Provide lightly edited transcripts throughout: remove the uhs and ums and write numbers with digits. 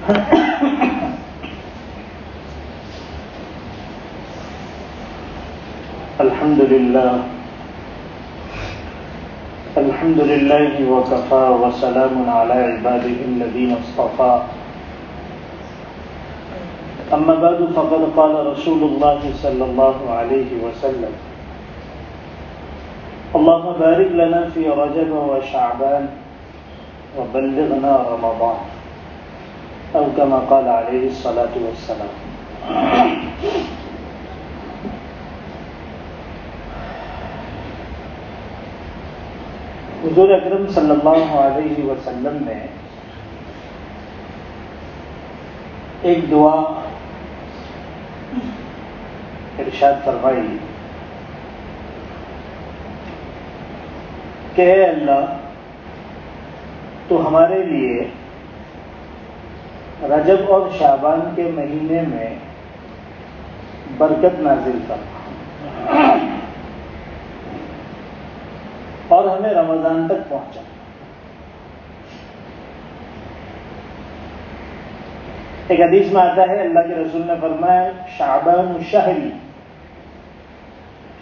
الحمد لله وكفى وسلام على عباده الذين اصطفى أما بعد فقد قال رسول الله صلى الله عليه وسلم اللهم بارك لنا في رجب وشعبان وبلغنا رمضان أو كما قال عليه الصلاة والسلام. حضور اکرم صلی اللہ علیہ وسلم نے ایک دعا ارشاد فرمائی کہ اے اللہ تو ہمارے لیے رجب اور شعبان کے مہینے میں برکت نازل فرما اور ہمیں رمضان تک پہنچا. ایک حدیث میں آتا ہے اللہ کے رسول نے فرمایا شعبان شہری،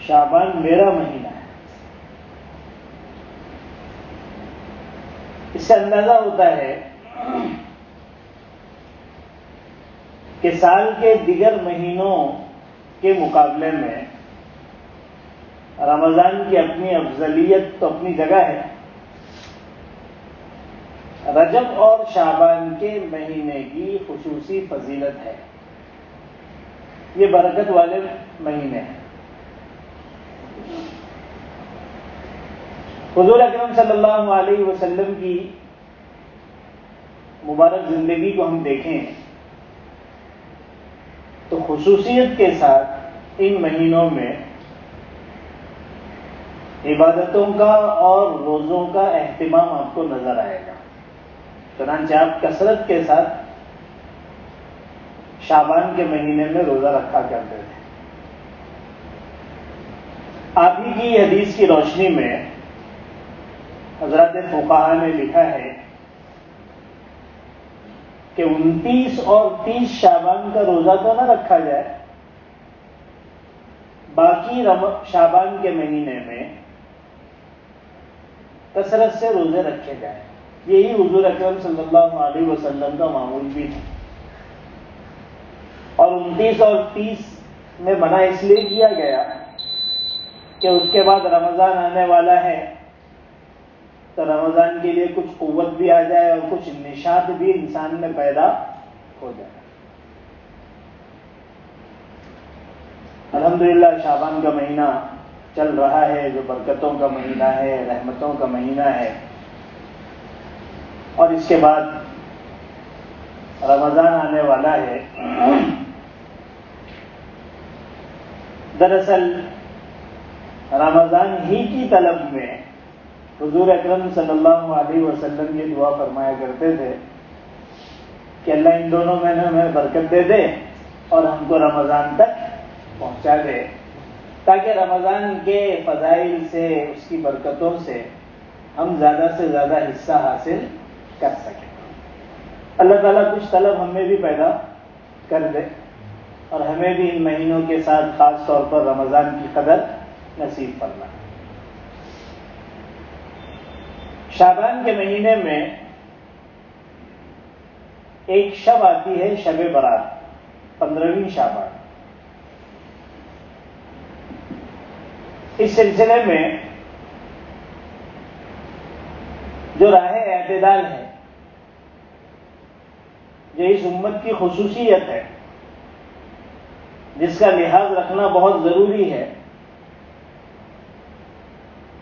شعبان میرا مہینہ ہے. اس سے اندازہ ہوتا ہے کہ سال کے دیگر مہینوں کے مقابلے میں رمضان کی اپنی افضلیت تو اپنی جگہ ہے، رجب اور شعبان کے مہینے کی خصوصی فضیلت ہے. یہ برکت والے مہینے ہیں. حضور اکرم صلی اللہ علیہ وسلم کی مبارک زندگی کو ہم دیکھیں تو خصوصیت کے ساتھ ان مہینوں میں عبادتوں کا اور روزوں کا اہتمام آپ کو نظر آئے گا. چنانچہ آپ کثرت کے ساتھ شعبان کے مہینے میں روزہ رکھا کرتے تھے. آپ ہی کی حدیث کی روشنی میں حضرات فقہاء نے لکھا ہے کہ 29 اور 30 شعبان کا روزہ تو نہ رکھا جائے، باقی شعبان کے مہینے میں کثرت سے روزے رکھے جائیں. یہی حضور اکرم صلی اللہ علیہ وسلم کا معمول بھی ہے. اور 29 اور 30 میں منع اس لیے کیا گیا کہ اس کے بعد رمضان آنے والا ہے تو رمضان کے لیے کچھ قوت بھی آ جائے اور کچھ نشاط بھی انسان میں پیدا ہو جائے. الحمدللہ شعبان کا مہینہ چل رہا ہے جو برکتوں کا مہینہ ہے، رحمتوں کا مہینہ ہے، اور اس کے بعد رمضان آنے والا ہے. دراصل رمضان ہی کی طلب میں حضور اکرم صلی اللہ علیہ وسلم یہ دعا فرمایا کرتے تھے کہ اللہ ان دونوں مہینوں میں برکت دے دے اور ہم کو رمضان تک پہنچا دے، تاکہ رمضان کے فضائل سے، اس کی برکتوں سے ہم زیادہ سے زیادہ حصہ حاصل کر سکیں. اللہ تعالیٰ کچھ طلب ہمیں بھی پیدا کر دے اور ہمیں بھی ان مہینوں کے ساتھ خاص طور پر رمضان کی قدر نصیب فرمائے. شعبان کے مہینے میں ایک شب آتی ہے، شب برات، 15ویں شعبان. اس سلسلے میں جو راہ اعتدال ہے، جو اس امت کی خصوصیت ہے، جس کا لحاظ رکھنا بہت ضروری ہے،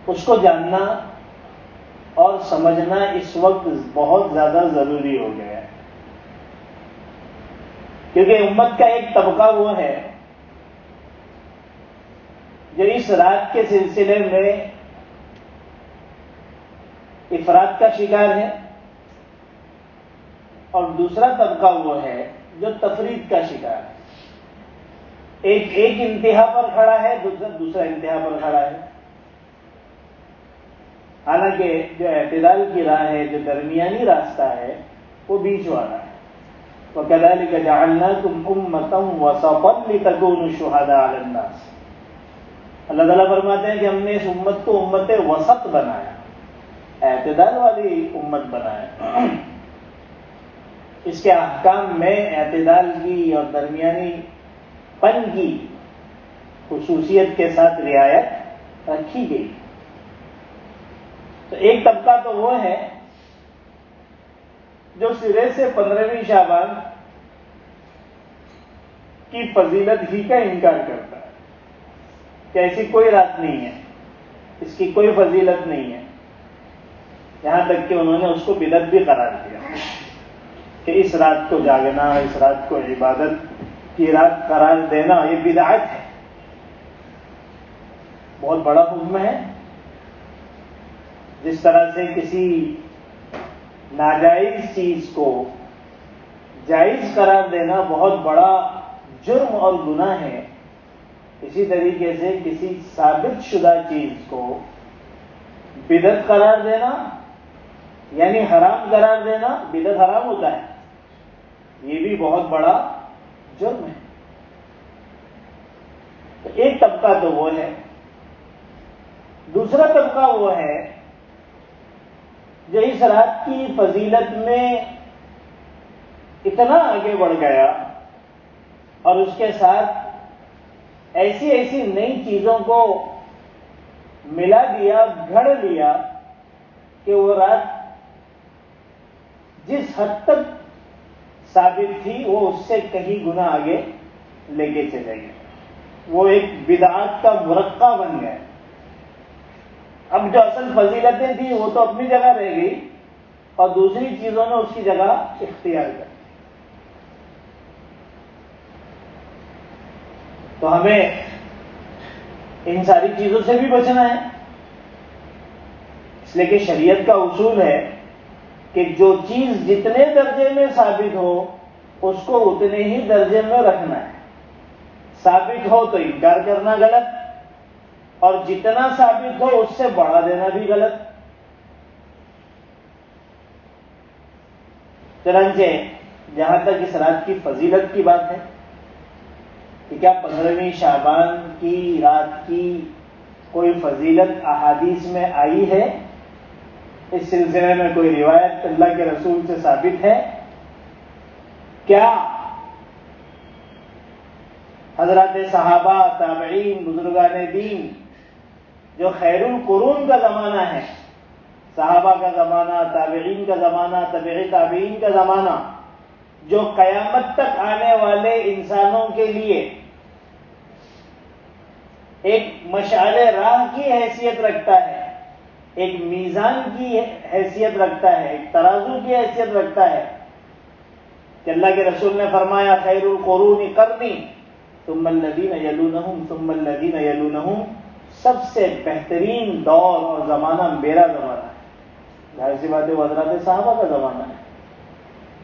اس کو جاننا اور سمجھنا اس وقت بہت زیادہ ضروری ہو گیا ہے. کیونکہ امت کا ایک طبقہ وہ ہے جو اس رات کے سلسلے میں افراد کا شکار ہے، اور دوسرا طبقہ وہ ہے جو تفرید کا شکار ہے. ایک انتہا پر کھڑا ہے، دوسرا انتہا پر کھڑا ہے. حالانکہ جو اعتدال کی راہ ہے، جو درمیانی راستہ ہے، وہ بیچ والا ہے. وَكَذَلِكَ جَعَلْنَاكُمْ أُمَّةً وَسَطًا لِتَكُونُوا شُهَدَاءَ عَلَى النَّاسِ. اللہ تعالیٰ فرماتے ہیں کہ ہم نے اس امت کو امت وسط بنایا، اعتدال والی امت بنایا. اس کے احکام میں اعتدال کی اور درمیانی پن کی خصوصیت کے ساتھ رعایت رکھی گئی. تو ایک طبقہ تو وہ ہے جو سرے سے 15ویں شعبان کی فضیلت ہی کا انکار کرتا ہے کہ ایسی کوئی رات نہیں ہے، اس کی کوئی فضیلت نہیں ہے. یہاں تک کہ انہوں نے اس کو بدعت بھی قرار دیا کہ اس رات کو جاگنا، اس رات کو عبادت کی رات قرار دینا یہ بدعت ہے. بہت بڑا حکم ہے. جس طرح سے کسی ناجائز چیز کو جائز قرار دینا بہت بڑا جرم اور گناہ ہے، اسی طریقے سے کسی ثابت شدہ چیز کو بدعت قرار دینا یعنی حرام قرار دینا، بدعت حرام ہوتا ہے، یہ بھی بہت بڑا جرم ہے. تو ایک طبقہ تو وہ ہے. دوسرا طبقہ وہ ہے جو اس رات کی فضیلت میں اتنا آگے بڑھ گیا اور اس کے ساتھ ایسی ایسی نئی چیزوں کو ملا دیا، گھڑ لیا کہ وہ رات جس حد تک ثابت تھی وہ اس سے کہیں گنا آگے لے کے چلے گئے. وہ ایک بدعات کا مرقع بن گیا. اب جو اصل فضیلتیں تھیں وہ تو اپنی جگہ رہ گئی اور دوسری چیزوں نے اس کی جگہ اختیار کر. تو ہمیں ان ساری چیزوں سے بھی بچنا ہے، اس لیے کہ شریعت کا اصول ہے کہ جو چیز جتنے درجے میں ثابت ہو اس کو اتنے ہی درجے میں رکھنا ہے. ثابت ہو تو انکار کرنا غلط، اور جتنا ثابت ہو اس سے بڑھا دینا بھی غلط. چنانچہ جہاں تک اس رات کی فضیلت کی بات ہے کہ کیا 15ویں شعبان کی رات کی کوئی فضیلت احادیث میں آئی ہے؟ اس سلسلے میں کوئی روایت اللہ کے رسول سے ثابت ہے؟ کیا حضرات صحابہ، تابعین، بزرگان دین جو خیر القرون کا زمانہ ہے، صحابہ کا زمانہ، تابعین کا زمانہ، تبع تابعین کا زمانہ، جو قیامت تک آنے والے انسانوں کے لیے ایک مشعل راہ کی حیثیت رکھتا ہے، ایک میزان کی حیثیت رکھتا ہے، ایک ترازو کی حیثیت رکھتا ہے کہ اللہ کے رسول نے فرمایا خیر القرون قرنی ثم الذین یلونہم ثم الذین یلونہم، سب سے بہترین دور اور زمانہ میرا زمانہ ہے. ظاہر سی بات ہے وہ حضرات صحابہ کا زمانہ ہے.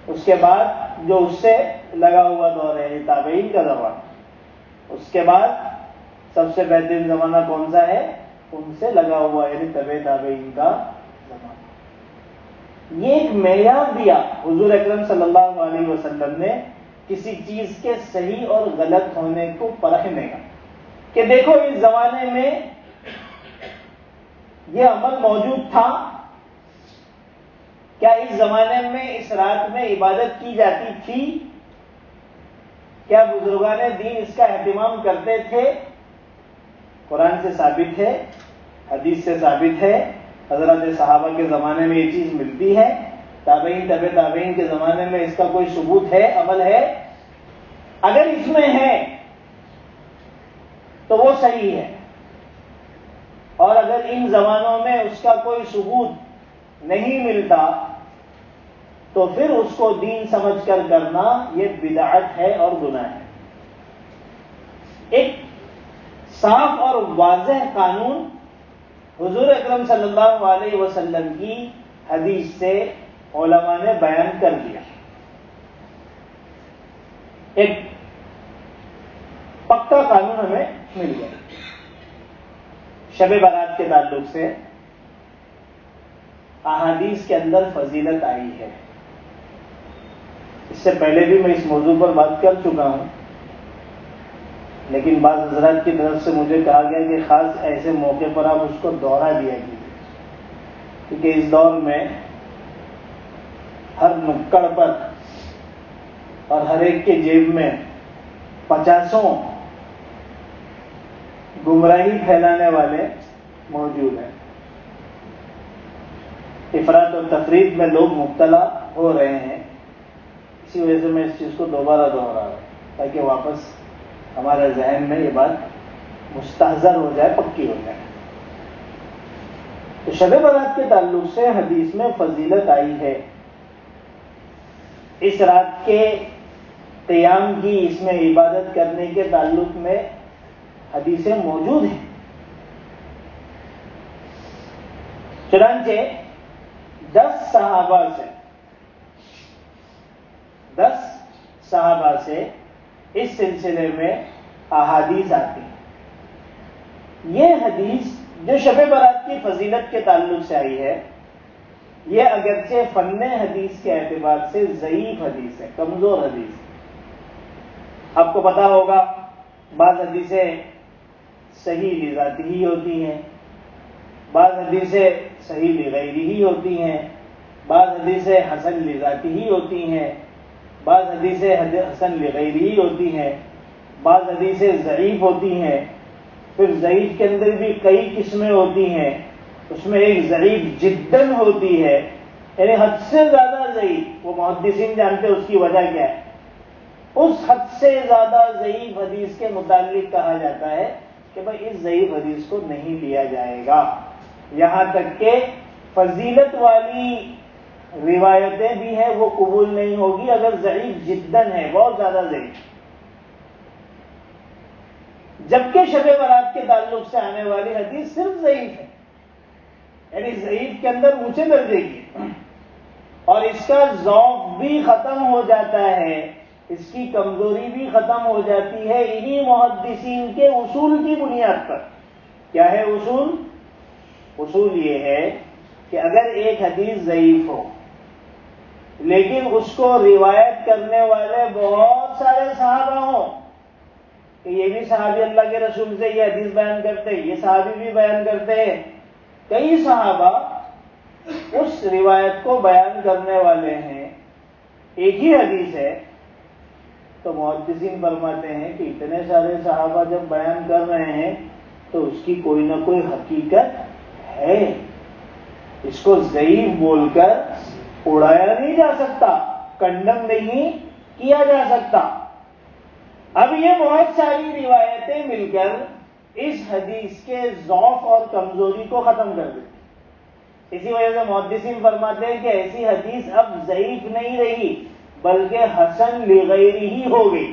اس کے بعد جو اس سے لگا ہوا دور ہے تابعین کا زمانہ. اس کے بعد سب سے بہترین زمانہ کون سا ہے؟ ان سے لگا ہوا یعنی تبع تابعین کا زمانہ. یہ ایک معیار دیا حضور اکرم صلی اللہ علیہ وسلم نے کسی چیز کے صحیح اور غلط ہونے کو پرکھنے کا، کہ دیکھو اس زمانے میں یہ عمل موجود تھا، کیا اس زمانے میں اس رات میں عبادت کی جاتی تھی؟ کیا بزرگان دین اس کا اہتمام کرتے تھے؟ قرآن سے ثابت ہے، حدیث سے ثابت ہے، حضرات صحابہ کے زمانے میں یہ چیز ملتی ہے، تابعین تبع تابعین کے زمانے میں اس کا کوئی ثبوت ہے، عمل ہے؟ اگر اس میں ہے تو وہ صحیح ہے، اور اگر ان زمانوں میں اس کا کوئی ثبوت نہیں ملتا تو پھر اس کو دین سمجھ کر کرنا یہ بدعت ہے اور گناہ ہے. ایک صاف اور واضح قانون حضور اکرم صلی اللہ علیہ وسلم کی حدیث سے علماء نے بیان کر دیا. ایک پکا قانون ہمیں مل گیا. شب برات کے تعلق سے احادیث کے اندر فضیلت آئی ہے. اس سے پہلے بھی میں اس موضوع پر بات کر چکا ہوں، لیکن بعض حضرات کی طرف سے مجھے کہا گیا کہ خاص ایسے موقع پر آپ اس کو دوہرا دیا کیجیے، کیونکہ اس دور میں ہر نکڑ پر اور ہر ایک کے جیب میں 50 گمراہی پھیلانے والے موجود ہیں۔ افراط و تفریط میں لوگ مبتلا ہو رہے ہیں، اسی وجہ سے میں اس چیز کو دوبارہ دوہرا رہا ہوں تاکہ واپس ہمارے ذہن میں یہ بات مستحضر ہو جائے، پکی ہو جائے۔ تو شب برات کے تعلق سے حدیث میں فضیلت آئی ہے، اس رات کے قیام کی، اس میں عبادت کرنے کے تعلق میں حدیثیں موجود ہیں۔ چنانچہ 10 صحابہ سے اس سلسلے میں احادیث آتی ہیں۔ یہ حدیث جو شب برات کی فضیلت کے تعلق سے آئی ہے، یہ اگرچہ فن حدیث کے اعتبار سے ضعیف حدیث ہے، کمزور حدیث ہے۔ آپ کو پتا ہوگا بعض حدیثیں صحیح لذاتی ہی ہوتی ہیں، بعض حدیثیں صحیح لغیری ہی ہوتی ہیں، بعض حدیثیں حسن لذاتی ہی ہوتی ہیں، بعض حدیثیں حسن لغیری ہی ہوتی ہیں، بعض حدیثیں ضعیف ہوتی ہیں۔ پھر ضعیف کے اندر بھی کئی قسمیں ہوتی ہیں، اس میں ایک ضعیف جداً ہوتی ہے، یعنی حد سے زیادہ ضعیف، وہ محدثین جانتے ہیں اس کی وجہ کیا ہے۔ اس حد سے زیادہ ضعیف حدیث کے متعلق کہا جاتا ہے کہ بھائی اس ضعیف حدیث کو نہیں لیا جائے گا، یہاں تک کہ فضیلت والی روایتیں بھی ہیں وہ قبول نہیں ہوگی اگر ضعیف جداً ہے، بہت زیادہ ضعیف۔ جبکہ شب برات کے تعلق سے آنے والی حدیث صرف ضعیف ہے، یعنی ضعیف کے اندر اونچے درجے کی، اور اس کا ذوق بھی ختم ہو جاتا ہے، اس کی کمزوری بھی ختم ہو جاتی ہے انہی محدثین کے اصول کی بنیاد پر۔ کیا ہے اصول؟ اصول یہ ہے کہ اگر ایک حدیث ضعیف ہو لیکن اس کو روایت کرنے والے بہت سارے صحابہ ہوں، کہ یہ بھی صحابی اللہ کے رسول سے یہ حدیث بیان کرتے ہیں، یہ صحابی بھی بیان کرتے ہیں، کئی صحابہ اس روایت کو بیان کرنے والے ہیں، ایک ہی حدیث ہے، تو محدثین فرماتے ہیں کہ اتنے سارے صحابہ جب بیان کر رہے ہیں تو اس کی کوئی نہ کوئی حقیقت ہے، اس کو ضعیف بول کر اڑایا نہیں جا سکتا، کنڈم نہیں کیا جا سکتا۔ اب یہ بہت ساری روایتیں مل کر اس حدیث کے ضعف اور کمزوری کو ختم کر دیتی، اسی وجہ سے محدثین فرماتے ہیں کہ ایسی حدیث اب ضعیف نہیں رہی بلکہ حسن لغیری ہی ہو گئی۔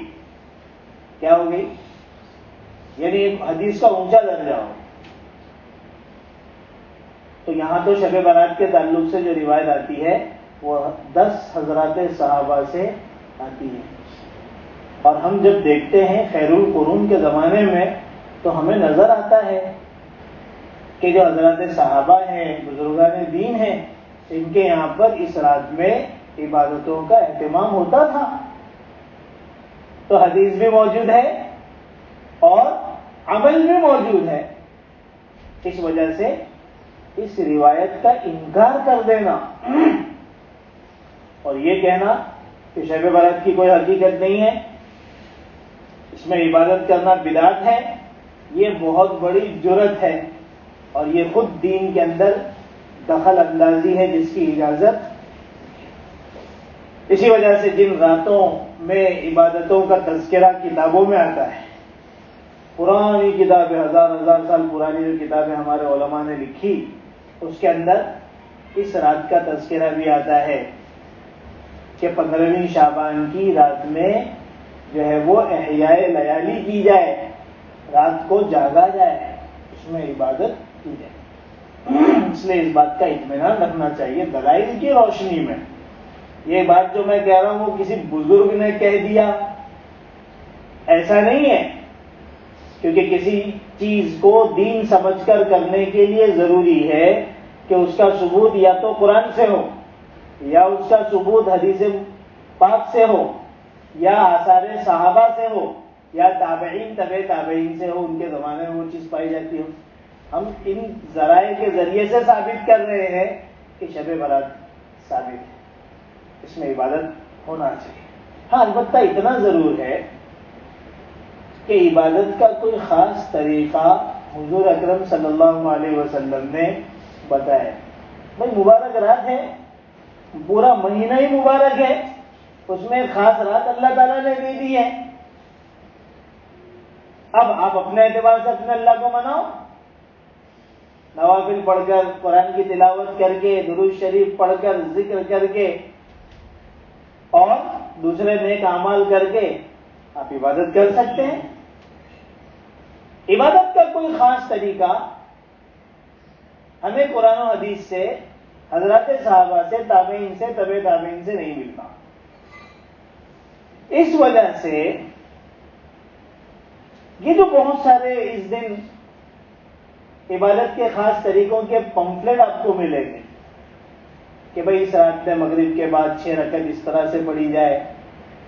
کیا ہو گئی؟ یعنی حدیث کا اونچا درجہ ہو۔ تو یہاں تو شب برات کے تعلق سے جو روایت آتی ہے وہ 10 حضرات صحابہ سے آتی ہے، اور ہم جب دیکھتے ہیں خیر القرون کے زمانے میں تو ہمیں نظر آتا ہے کہ جو حضرات صحابہ ہیں، بزرگان دین ہیں، ان کے یہاں پر اس رات میں عبادتوں کا اہتمام ہوتا تھا۔ تو حدیث بھی موجود ہے اور عمل بھی موجود ہے، اس وجہ سے اس روایت کا انکار کر دینا اور یہ کہنا کہ شب برات کی کوئی حقیقت نہیں ہے، اس میں عبادت کرنا بدعت ہے، یہ بہت بڑی جرأت ہے، اور یہ خود دین کے اندر دخل اندازی ہے جس کی اجازت۔ اسی وجہ سے جن راتوں میں عبادتوں کا تذکرہ کتابوں میں آتا ہے، پرانی کتابیں، ہزار سال پرانی جو کتابیں ہمارے علماء نے لکھی، اس کے اندر اس رات کا تذکرہ بھی آتا ہے کہ 15ویں شعبان کی رات میں جو ہے وہ احیاء لیالی کی جائے، رات کو جاگا جائے، اس میں عبادت کی جائے۔ اس لیے اس بات کا اطمینان رکھنا چاہیے دلائل کی روشنی میں۔ یہ بات جو میں کہہ رہا ہوں وہ کسی بزرگ نے کہہ دیا، ایسا نہیں ہے، کیونکہ کسی چیز کو دین سمجھ کر کرنے کے لیے ضروری ہے کہ اس کا ثبوت یا تو قرآن سے ہو یا اس کا ثبوت حدیث پاک سے ہو یا آثار صحابہ سے ہو یا تابعین تبع تابعین سے ہو، ان کے زمانے میں وہ چیز پائی جاتی ہو، ہم ان ذرائع کے ذریعے سے ثابت کر رہے ہیں کہ شب برات ثابت ہے، اس میں عبادت ہونا چاہیے۔ ہاں البتہ اتنا ضرور ہے کہ عبادت کا کوئی خاص طریقہ حضور اکرم صلی اللہ علیہ وسلم نے بتایا۔ بھائی مبارک رات ہے، پورا مہینہ ہی مبارک ہے، اس میں خاص رات اللہ تعالیٰ نے دے دی ہے، اب آپ اپنے اعتبار سے اپنے اللہ کو مناؤ، نوافل پڑھ کر، قرآن کی تلاوت کر کے، درود شریف پڑھ کر، ذکر کر کے اور دوسرے نیک اعمال کر کے آپ عبادت کر سکتے ہیں۔ عبادت کا کوئی خاص طریقہ ہمیں قرآن و حدیث سے، حضرات صحابہ سے، تابعین سے، تبع تابعین سے نہیں ملتا۔ اس وجہ سے یہ جو بہت سارے اس دن عبادت کے خاص طریقوں کے پمفلٹ آپ کو ملیں گے کہ بھئی اس رات میں مغرب کے بعد 6 رکعت اس طرح سے پڑھی جائے،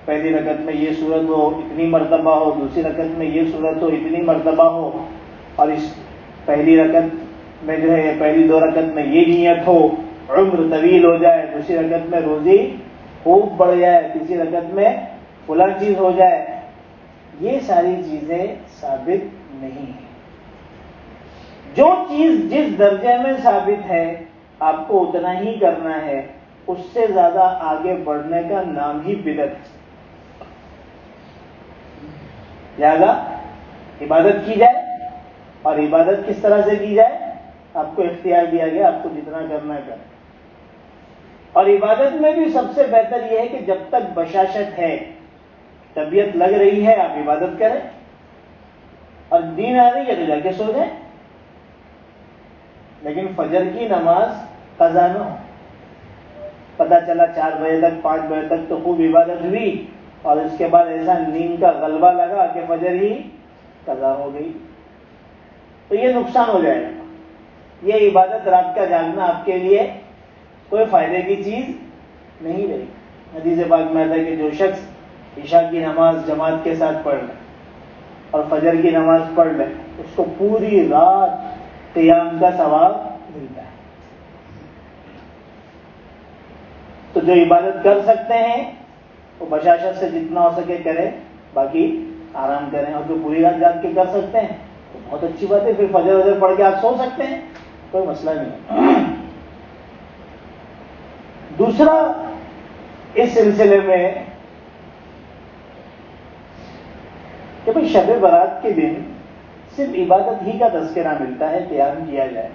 پہلی رکعت میں یہ صورت ہو اتنی مرتبہ ہو، دوسری رکعت میں یہ صورت ہو اتنی مرتبہ ہو، اور اس پہلی رکعت میں جو ہے پہلی 2 رکعت میں یہ نیت ہو، عمر طویل ہو جائے، دوسری رکعت میں روزی خوب بڑھ جائے، تیسری رکعت میں فلاں چیز ہو جائے، یہ ساری چیزیں ثابت نہیں ہیں۔ جو چیز جس درجے میں ثابت ہے آپ کو اتنا ہی کرنا ہے، اس سے زیادہ آگے بڑھنے کا نام ہی بدعت ہے۔ لہذا عبادت کی جائے، اور عبادت کس طرح سے کی جائے آپ کو اختیار دیا گیا، آپ کو جتنا کرنا ہے کریں۔ اور عبادت میں بھی سب سے بہتر یہ ہے کہ جب تک بشاشت ہے، طبیعت لگ رہی ہے، آپ عبادت کریں، اور نیند آ رہی ہے تو جا کے سو جائیں، لیکن فجر کی نماز قضا نہ ہو۔ پتہ چلا 4 بجے تک 5 بجے تک تو خوب عبادت ہوئی، اور اس کے بعد ایسا نیند کا غلبہ لگا کہ فجر ہی قضا ہو گئی، تو یہ نقصان ہو جائے گا۔ یہ عبادت رات کا جاگنا آپ کے لیے کوئی فائدے کی چیز نہیں رہی۔ حدیث پاک میں آتا ہے کہ جو شخص عشاء کی نماز جماعت کے ساتھ پڑھ لے اور فجر کی نماز پڑھ لے، اس کو پوری رات قیام کا ثواب ملتا ہے۔ تو جو عبادت کر سکتے ہیں وہ بشاشت سے جتنا ہو سکے کریں، باقی آرام کریں، اور جو پوری رات جاگ کے کر سکتے ہیں تو بہت اچھی بات ہے، پھر فجر وجر پڑھ کے آپ سو سکتے ہیں، کوئی مسئلہ نہیں۔ دوسرا اس سلسلے میں کہ بھئی شب برات کے دن صرف عبادت ہی کا تذکرہ ملتا ہے، قیام کیا جائے۔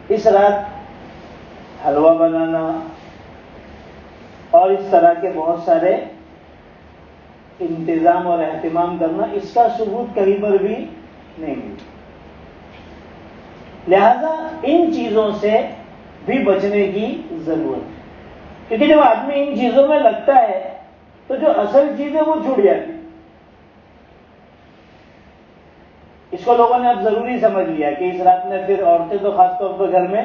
اس رات حلوہ بنانا اور اس طرح کے بہت سارے انتظام اور اہتمام کرنا، اس کا ثبوت کہیں پر بھی نہیں ملتا۔ لہذا ان چیزوں سے بھی بچنے کی ضرورت ہے، کیونکہ جب آدمی ان چیزوں میں لگتا ہے تو جو اصل چیز ہے وہ چھوٹ جاتی ہے۔ اس کو لوگوں نے اب ضروری سمجھ لیا کہ اس رات میں پھر عورتیں تو خاص طور پر گھر میں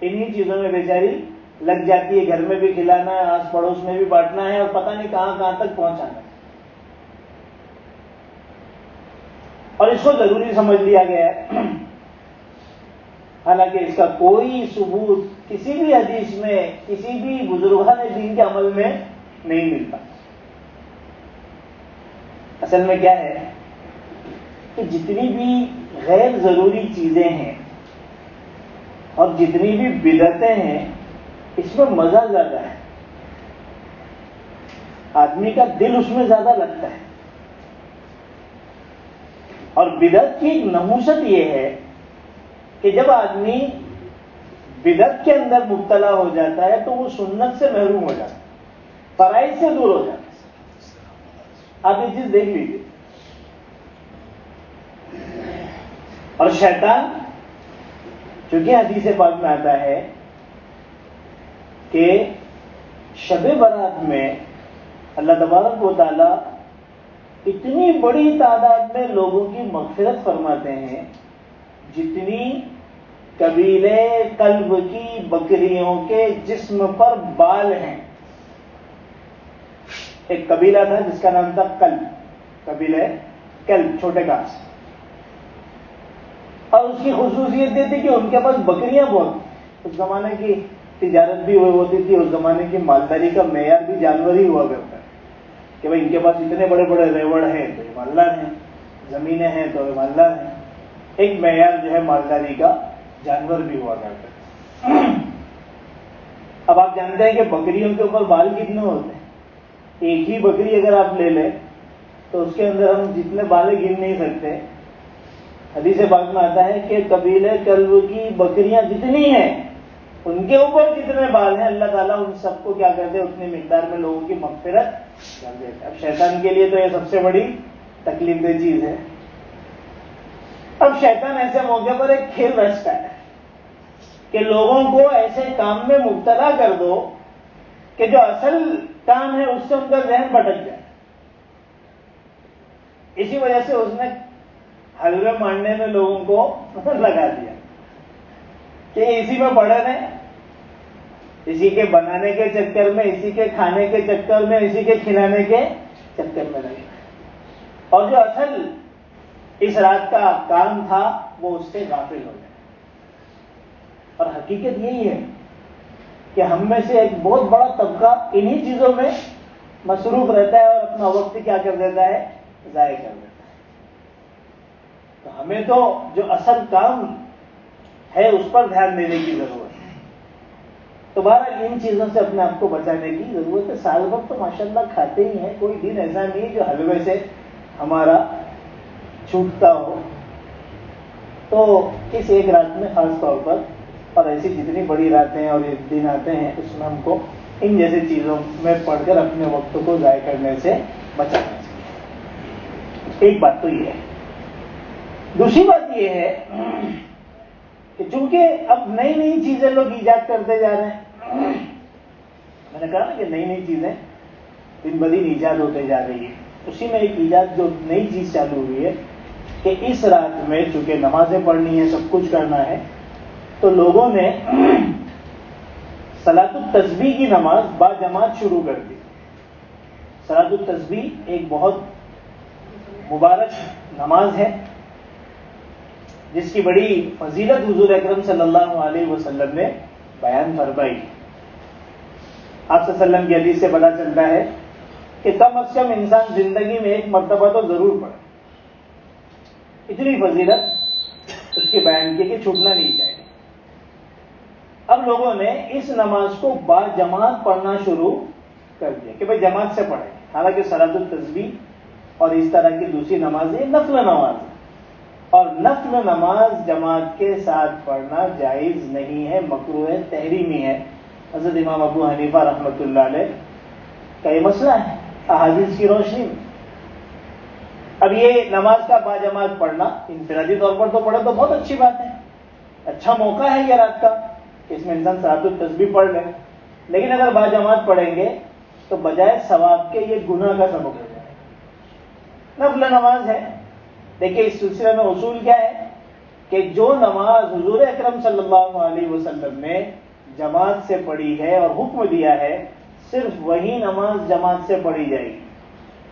انہی چیزوں میں بیچاری لگ جاتی ہے، گھر میں بھی کھلانا ہے، آس پڑوس میں بھی بانٹنا ہے، اور پتہ نہیں کہاں کہاں تک پہنچانا ہے، اور اس کو ضروری سمجھ لیا گیا ہے۔ حالانکہ اس کا کوئی ثبوت کسی بھی حدیث میں، کسی بھی بزرگان دین کے عمل میں نہیں ملتا۔ اصل میں کیا ہے کہ جتنی بھی غیر ضروری چیزیں ہیں اور جتنی بھی بدعتیں ہیں، اس میں مزہ زیادہ ہے، آدمی کا دل اس میں زیادہ لگتا ہے۔ اور بدعت کی ایک نحوست یہ ہے کہ جب آدمی بدعت کے اندر مبتلا ہو جاتا ہے تو وہ سنت سے محروم ہو جاتا ہے، فرائض سے دور ہو جاتا ہے۔ آپ یہ چیز دیکھ لیجیے۔ اور شیطان، چونکہ حدیث پاک میں آتا ہے کہ شب برات میں اللہ تبارک و تعالی اتنی بڑی تعداد میں لوگوں کی مغفرت فرماتے ہیں جتنی قبیلے قلب کی بکریوں کے جسم پر بال ہیں، ایک قبیلہ تھا جس کا نام تھا کلب، قبیلہ کلب، چھوٹے کاف سے، اور اس کی خصوصیت یہ تھی کہ ان کے پاس بکریاں بہت، اس زمانے کی تجارت بھی ہوتی تھی، اس زمانے کی مالداری کا معیار بھی جانور ہی ہوا کرتا ہے کہ بھائی ان کے پاس اتنے بڑے بڑے ریوڑ ہیں تو یہ مالدار ہیں، زمینیں ہیں تو یہ مالدار ہیں، ایک معیار جو ہے مالداری کا جانور بھی ہوا کرتا ہے۔ اب آپ جانتے ہیں کہ بکریوں کے اوپر بال کتنے ہوتے ہیں، ایک ہی بکری اگر آپ لے لیں تو اس کے اندر ہم جتنے بالیں گن نہیں سکتے۔ حدیث پاک میں آتا ہے کہ قبیلہ کلب کی بکریاں جتنی ہیں ان کے اوپر جتنے بال ہیں اللہ تعالیٰ ان سب کو کیا کرتے ہیں، اتنی مقدار میں لوگوں کی مغفرت کر دیتے۔ اب شیطان کے لیے تو یہ سب سے بڑی تکلیف دہ چیز ہے۔ اب شیطان ایسے موقع پر ایک کھیل رچتا ہے کہ لوگوں کو ایسے کام میں مبتلا کر دو کہ جو اصل کام ہے اس سے ان کا ذہن بھٹک جائے۔ اسی وجہ سے اس نے حلوے مانڈنے میں لوگوں کو لگا دیا کہ اسی میں پڑے رہیں، اسی کے بنانے کے چکر میں، اسی کے کھانے کے چکر میں، اسی کے کھلانے کے چکر میں لگے، اور جو اصل اس رات کا کام تھا وہ اس سے غافل ہو گئے۔ اور حقیقت یہی ہے کہ ہم میں سے ایک بہت بڑا طبقہ انہی چیزوں میں مصروف رہتا ہے اور اپنا وقت کیا کر دیتا ہے، ضائع کر دیتا ہے۔ تو ہمیں تو جو اصل کام ہے اس پر دھیان دینے کی ضرورت ہے۔ تو بہرحال ان چیزوں سے اپنے آپ کو بچانے کی ضرورت ہے۔ سال بھر تو ماشاءاللہ کھاتے ہی ہیں، کوئی دن ایسا نہیں جو حلوے سے ہمارا چھوٹتا ہو۔ تو اس ایک رات میں خاص طور پر، اور ایسی جتنی بڑی راتیں اور یہ دن آتے ہیں اس میں ہم کو ان جیسی چیزوں میں پڑھ کر اپنے وقت کو ضائع کرنے سے بچانا چاہیے۔ ایک بات تو یہ ہے۔ دوسری بات یہ ہے کہ چونکہ اب نئی نئی چیزیں لوگ ایجاد کرتے جا رہے ہیں، میں نے کہا نا کہ نئی نئی چیزیں دن بدن ایجاد ہوتے جا رہی ہے، اسی میں ایک ایجاد جو نئی چیز چالو ہوئی ہے کہ اس رات میں چونکہ نمازیں پڑھنی ہے، سب کچھ کرنا ہے، تو لوگوں نے صلاۃ التسبیح کی نماز با جماعت شروع کر دی۔ صلاۃ التسبیح ایک بہت مبارک نماز ہے جس کی بڑی فضیلت حضور اکرم صلی اللہ علیہ وسلم نے بیان فرمائی۔ آپ صلی اللہ علیہ وسلم کی حدیث سے پتہ چلتا ہے کہ کم از کم انسان زندگی میں ایک مرتبہ تو ضرور پڑھے۔ اتنی فضیلت اس کے بیان کی کہ چھوٹنا نہیں چاہیے۔ اب لوگوں نے اس نماز کو با جماعت پڑھنا شروع کر دیا کہ بھائی جماعت سے پڑھیں، حالانکہ صلاۃ التسبیح اور اس طرح کی دوسری نمازیں نفل نماز ہے، اور نفل نماز جماعت کے ساتھ پڑھنا جائز نہیں ہے، مکروہ تحریمی ہے۔ حضرت امام ابو حنیفہ رحمۃ اللہ علیہ کا یہ مسئلہ ہے احادیث کی روشنی میں۔ اب یہ نماز کا با جماعت پڑھنا انفرادی طور پر تو پڑھے تو بہت اچھی بات ہے، اچھا موقع ہے یہ رات کا کہ اس میں انسان صلاۃ التسبیح پڑھ لے، لیکن اگر با جماعت پڑھیں گے تو بجائے ثواب کے یہ گناہ کا سبب ہو جائے گا۔ نفل نماز ہے، دیکھیے اس سلسلے میں اصول کیا ہے کہ جو نماز حضور اکرم صلی اللہ علیہ وسلم نے جماعت سے پڑھی ہے اور حکم دیا ہے، صرف وہی نماز جماعت سے پڑھی جائے گی۔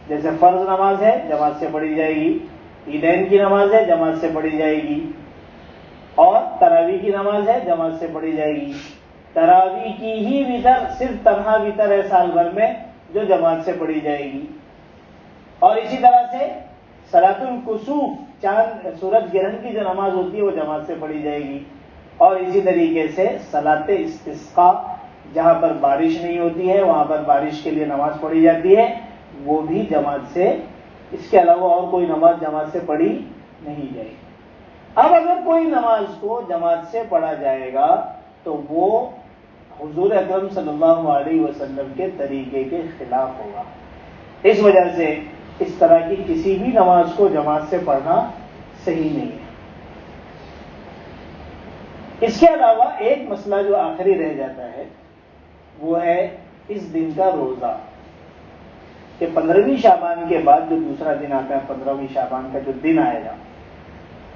جیسے فرض نماز ہے جماعت سے پڑھی جائے گی، عیدین کی نماز ہے جماعت سے پڑھی جائے گی، اور تراویح کی نماز ہے جماعت سے پڑھی جائے گی۔ تراویح کی ہی وتر صرف تنہا وتر ہے سال بھر میں جو جماعت سے پڑھی جائے گی، اور اسی طرح سے صلاۃ الکسوف چاند سورج گرہن کی جو نماز ہوتی ہے وہ جماعت سے پڑھی جائے گی، اور اسی طریقے سے صلاۃ استسقاء جہاں پر بارش نہیں ہوتی ہے وہاں پر بارش کے لیے نماز پڑھی جاتی ہے، وہ بھی جماعت سے، اس کے علاوہ اور کوئی نماز جماعت سے پڑھی نہیں جائے گی۔ اب اگر کوئی نماز کو جماعت سے پڑھا جائے گا تو وہ حضور اکرم صلی اللہ علیہ وسلم کے طریقے کے خلاف ہوگا۔ اس وجہ سے اس طرح کی کسی بھی نماز کو جماعت سے پڑھنا صحیح نہیں ہے۔ اس کے علاوہ ایک مسئلہ جو آخری رہ جاتا ہے وہ ہے اس دن کا روزہ، کہ 15ویں شعبان کے بعد جو دوسرا دن آتا ہے 15ویں شعبان کا جو دن آئے گا،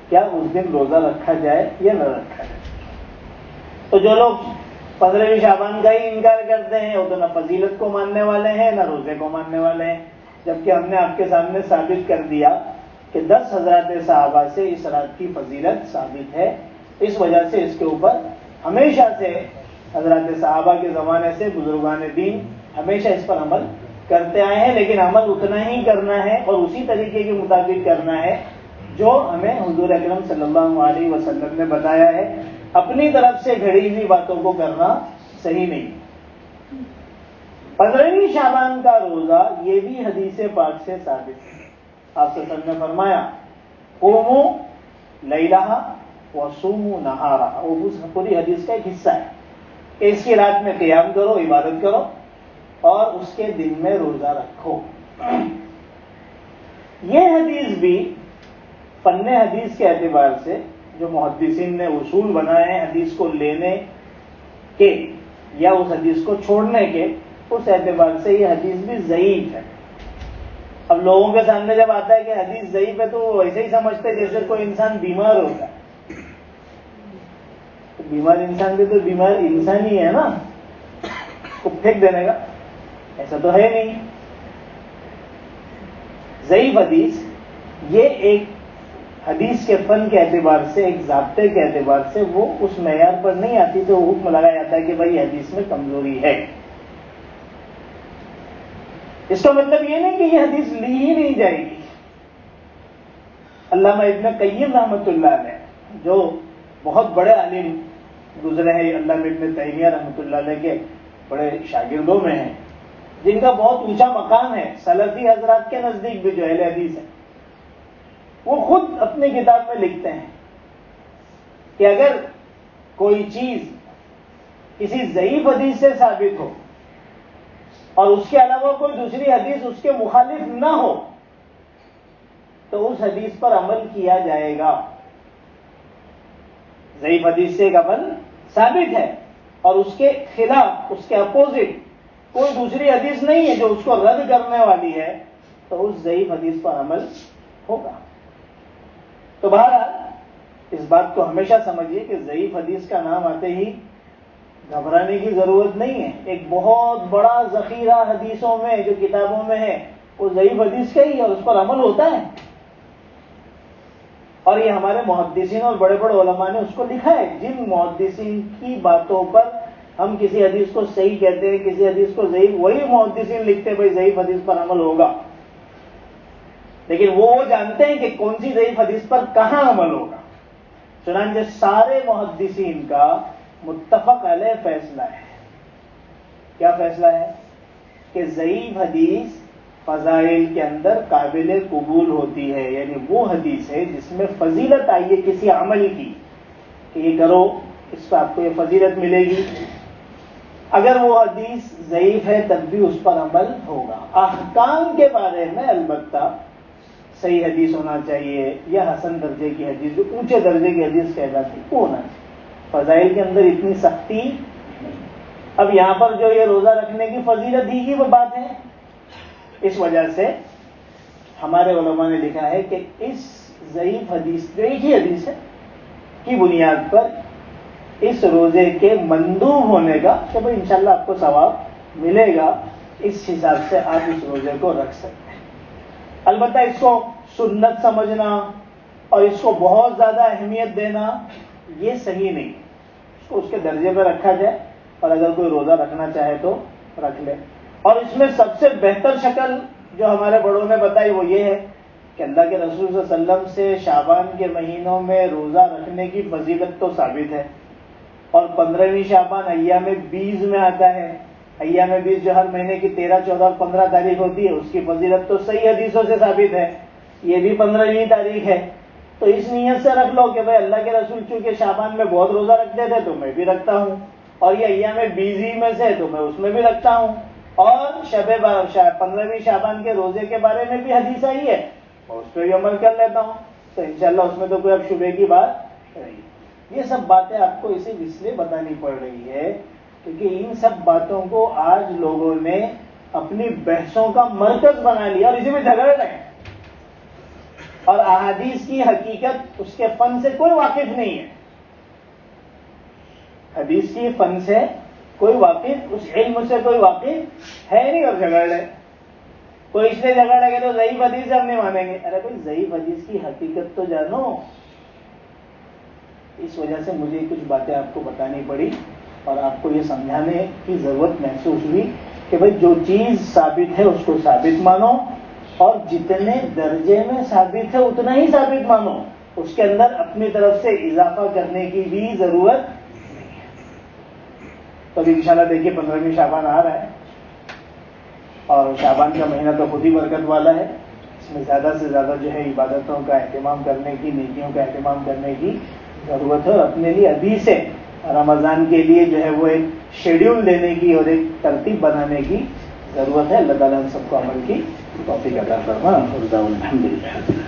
کیا اس دن روزہ رکھا جائے یا نہ رکھا جائے۔ تو جو لوگ 15ویں شعبان کا ہی انکار کرتے ہیں، وہ تو نہ فضیلت کو ماننے والے ہیں نہ روزے کو ماننے والے ہیں، جبکہ ہم نے آپ کے سامنے ثابت کر دیا کہ 10 حضرات صحابہ سے اس رات کی فضیلت ثابت ہے. اس وجہ سے اس کے اوپر ہمیشہ سے حضرات صحابہ کے زمانے سے بزرگان دین ہمیشہ اس پر عمل کرتے آئے ہیں، لیکن عمل اتنا ہی کرنا ہے اور اسی طریقے کے مطابق کرنا ہے جو ہمیں حضور اکرم صلی اللہ علیہ وسلم نے بتایا ہے. اپنی طرف سے گھڑی ہوئی باتوں کو کرنا صحیح نہیں. 15ویں شعبان کا روزہ یہ بھی حدیث پاک سے ثابت ہے. آپ صلی اللہ علیہ وسلم نے فرمایا قوموا لیلہا وصوموا نہارہا، وہ پوری حدیث کا ایک حصہ ہے کہ اس کی رات میں قیام کرو، عبادت کرو، اور اس کے دن میں روزہ رکھو. یہ حدیث بھی فن حدیث کے اعتبار سے جو محدثین نے اصول بنائے ہیں حدیث کو لینے کے یا اس حدیث کو چھوڑنے کے، اس اعتبار سے یہ حدیث بھی ضعیف ہے. اب لوگوں کے سامنے جب آتا ہے کہ حدیث ضعیف ہے تو وہ ویسے ہی سمجھتے جیسے کوئی انسان بیمار ہوتا ہے. بیمار انسان بھی تو بیمار انسان ہی ہے نا، اس کو پھینک دینے کا ایسا تو ہے نہیں. ضعیف حدیث یہ ایک حدیث کے فن کے اعتبار سے، ایک ضابطے کے اعتبار سے وہ اس معیار پر نہیں آتی تو حکم لگایا جاتا ہے کہ بھائی حدیث میں کمزوری ہے. اس کا مطلب یہ نہیں کہ یہ حدیث لی ہی نہیں جائے گی. علامہ ابن قیم رحمۃ اللہ علیہ جو بہت بڑے عالم گزرے ہیں، علامہ ابن تیمیہ رحمۃ اللہ علیہ کے بڑے شاگردوں میں ہیں، جن کا بہت اونچا مقام ہے سلفی حضرات کے نزدیک بھی جو اہل حدیث ہے، وہ خود اپنی کتاب میں لکھتے ہیں کہ اگر کوئی چیز کسی ضعیف حدیث سے ثابت ہو اور اس کے علاوہ کوئی دوسری حدیث اس کے مخالف نہ ہو تو اس حدیث پر عمل کیا جائے گا. ضعیف حدیث سے ایک عمل ثابت ہے اور اس کے خلاف، اس کے اپوزٹ کوئی دوسری حدیث نہیں ہے جو اس کو رد کرنے والی ہے، تو اس ضعیف حدیث پر عمل ہوگا. تو بہرحال اس بات کو ہمیشہ سمجھیے کہ ضعیف حدیث کا نام آتے ہی گھبرانے کی ضرورت نہیں ہے. ایک بہت بڑا ذخیرہ حدیثوں میں جو کتابوں میں ہے وہ ضعیف حدیث کا ہی اور اس پر عمل ہوتا ہے. اور یہ ہمارے محدثین اور بڑے بڑے علماء نے اس کو لکھا ہے. جن محدثین کی باتوں پر ہم کسی حدیث کو صحیح کہتے ہیں، کسی حدیث کو ضعیف، وہی محدثین لکھتے ہیں بھائی ضعیف حدیث پر عمل ہوگا، لیکن وہ جانتے ہیں کہ کون سی ضعیف حدیث پر کہاں عمل ہوگا. چنانچہ سارے محدثین کا متفق علیہ فیصلہ ہے. کیا فیصلہ ہے؟ کہ ضعیف حدیث فضائل کے اندر قابل قبول ہوتی ہے، یعنی وہ حدیث ہے جس میں فضیلت آئی ہے کسی عمل کی کہ یہ کرو اس پر آپ کو یہ فضیلت ملے گی. اگر وہ حدیث ضعیف ہے تب بھی اس پر عمل ہوگا. احکام کے بارے میں البتہ صحیح حدیث ہونا چاہیے یا حسن درجے کی حدیث، جو اونچے درجے کی حدیث کہلاتی ہے وہ ہونا چاہیے. فضائل کے اندر اتنی سختی. اب یہاں پر جو یہ روزہ رکھنے کی فضیلت ہی کی وہ بات ہے، اس وجہ سے ہمارے علماء نے لکھا ہے کہ اس ضعیف حدیث جو ایک ہی حدیث ہے کی بنیاد پر اس روزے کے مندوب ہونے کا کہ بھائی انشاءاللہ آپ کو ثواب ملے گا، اس حساب سے آپ اس روزے کو رکھ سکتے ہیں. البتہ اس کو سنت سمجھنا اور اس کو بہت زیادہ اہمیت دینا یہ صحیح نہیں. اس کو اس کے درجے پہ رکھا جائے اور اگر کوئی روزہ رکھنا چاہے تو رکھ لے. اور اس میں سب سے بہتر شکل جو ہمارے بڑوں نے بتائی وہ یہ ہے کہ اللہ کے رسول صلی اللہ علیہ وسلم سے شعبان کے مہینوں میں روزہ رکھنے کی فضیلت تو ثابت ہے، اور 15ویں شعبان ایام 20 میں آتا ہے. ایام 20 جو ہر مہینے کی 13، 14 اور 15 تاریخ ہوتی ہے، اس کی فضیلت تو صحیح حدیثوں سے ثابت ہے، یہ بھی 15ویں تاریخ ہے. تو اس نیت سے رکھ لو کہ بھائی اللہ کے رسول چونکہ شعبان میں بہت روزہ رکھتے تھے تو میں بھی رکھتا ہوں، اور یہ ایام 20 ہی میں سے تو میں اس میں بھی رکھتا ہوں، اور 15ویں شعبان کے روزے کے بارے میں بھی حدیث آئی ہے اور اس پہ بھی عمل کر لیتا ہوں. تو انشاءاللہ اس میں تو کوئی اب شبے کی بات نہیں. یہ سب باتیں آپ کو اسی اس لیے بتانی پڑ رہی ہے کیونکہ ان سب باتوں کو آج لوگوں نے اپنی بحثوں کا مرکز بنا لیا اور اسی میں جھگڑ رہے ہیں، اور احادیث کی حقیقت اس کے فن سے کوئی واقف نہیں ہے. حدیث کی فن سے کوئی واقف اس علم سے کوئی واقف ہے نہیں اور جھگڑ رہے. کوئی اس لیے جھگڑ رہے تو ضعیف حدیث ہم نہیں مانیں گے. ارے بھائی ضعیف حدیث کی حقیقت تو جانو. اس وجہ سے مجھے کچھ باتیں آپ کو بتانی پڑی اور آپ کو یہ سمجھانے کی ضرورت محسوس ہوئی کہ بھائی جو چیز ثابت ہے اس کو ثابت مانو اور جتنے درجے میں ثابت ہے اتنا ہی ثابت مانو. اس کے اندر اپنی طرف سے اضافہ کرنے کی بھی ضرورت نہیں ہے. تو ابھی انشاءاللہ دیکھیے 15ویں شعبان آ رہا ہے اور شعبان کا مہینہ تو خود ہی برکت والا ہے. اس میں زیادہ سے زیادہ جو ہے عبادتوں کا اہتمام کرنے کی, نیکیوں کا اہتمام کرنے کی ضرورت ہے اور اپنے لیے ابھی سے رمضان کے لیے جو ہے وہ ایک شیڈیول دینے کی اور ایک ترتیب بنانے کی ضرورت ہے. اللہ تعالیٰ ہم سب کو عمل کی توفیق عطا فرمائے. الحمدللہ.